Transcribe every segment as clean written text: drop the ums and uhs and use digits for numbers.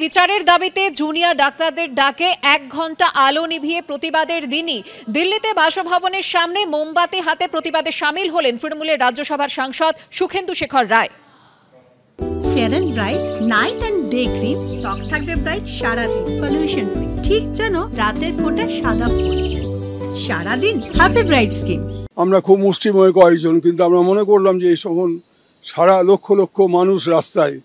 বিচারের দাবিতে জুনিয়র ডাক্তারদের ডাকে 1 ঘন্টা আলো নিভিয়ে প্রতিবাদের দিনই দিল্লিতে বাসভবনের সামনে মোমবাতি হাতে প্রতিবাদে সামিল হলেন তৃণমূলের রাজ্যসভার সাংসদ Sukhendu Sekhar Ray. Fair and bright night and day cream ত্বক থাকবে ব্রাইট সারাদিন, পলিউশন ফ্রি, ঠিক যেন রাতের ফোঁটা সাদা ফুল। সারাদিন হ্যাপি ব্রাইট স্কিন। আমরা খুব মুষ্টিময় কয়েকজন, কিন্তু আমরা মনে করলাম যে এই সমন সারা লক্ষ লক্ষ মানুষ রাস্তায়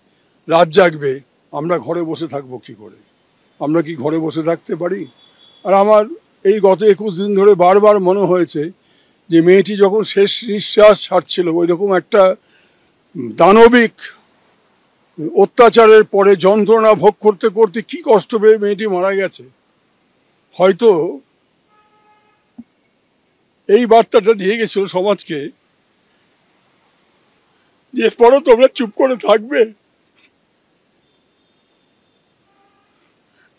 রাত জাগবে, আমরা ঘরে বসে থাকবো কি করে? আমরা কি ঘরে বসে থাকতে পারি? আর আমার এই গত 21 দিন ধরে বারবার মনে হয়েছে যে মেয়েটি যখন শেষ নিঃশ্বাস ছাড়ছিল, ওই রকম একটা দানবিক অত্যাচারের পরে যন্ত্রণা ভোগ করতে করতে কি কষ্ট পেয়ে মেয়েটি মারা গেছে। হয়তো এই বার্তাটা দিয়ে গেছিল সমাজকে, যে এরপরও তোমরা চুপ করে থাকবে।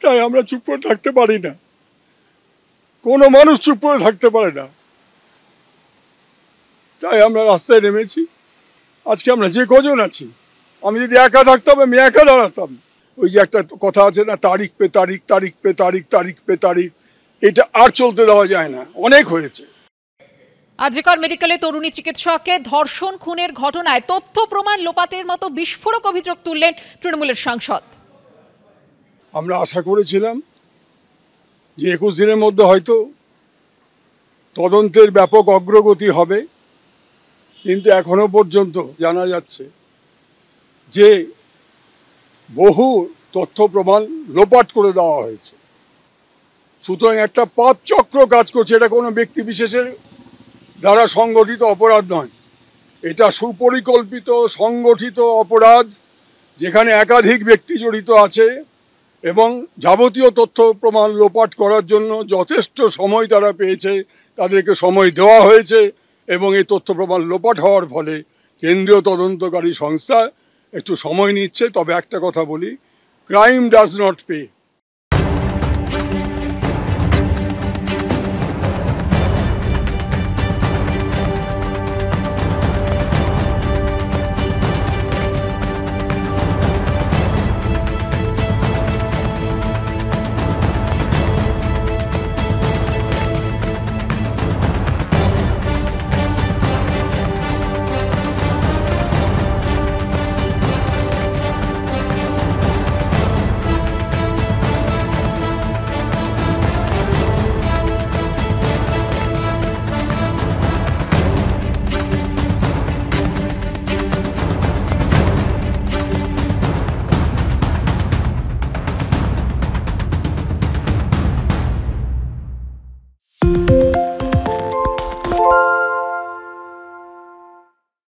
তাই আমরা চুপ করে থাকতে পারি না, কোনো মানুষ চুপ করে থাকতে পারে না। তাই আমরা রাস্তায় নেমেছি। আজকে আমরা যে কজন আছি, আমি যদি একা থাকতাম আমি একা দাঁড়াতাম। ওই যে একটা কথা আছে না, তারিখ পে তারিখ, তারিখ পে তারিখ, তারিখ পে তারিখ, এটা আর চলতে দেওয়া যায় না, অনেক হয়েছে। আরজিকর মেডিকেলে তরুণী চিকিৎসককে ধর্ষণ খুনের ঘটনায় তথ্য প্রমাণ লোপাটের মতো বিস্ফোরক অভিযোগ তুললেন তৃণমূলের সাংসদ। আমরা আশা করেছিলাম যে 21 দিনের মধ্যে হয়তো তদন্তের ব্যাপক অগ্রগতি হবে, কিন্তু এখনো পর্যন্ত জানা যাচ্ছে যে বহু তথ্য প্রমাণ লোপাট করে দেওয়া হয়েছে। সুতরাং একটা পাপ চক্র কাজ করছে। এটা কোনো ব্যক্তি বিশেষের দ্বারা সংগঠিত অপরাধ নয়, এটা সুপরিকল্পিত সংগঠিত অপরাধ, যেখানে একাধিক ব্যক্তি জড়িত আছে এবং যাবতীয় তথ্য প্রমাণ লোপাট করার জন্য যথেষ্ট সময় তারা পেয়েছে, তাদেরকে সময় দেওয়া হয়েছে এবং এই তথ্য প্রমাণ লোপাট হওয়ার ফলে কেন্দ্রীয় তদন্তকারী সংস্থা একটু সময় নিচ্ছে। তবে একটা কথা বলি, ক্রাইম ডাজ নট পে।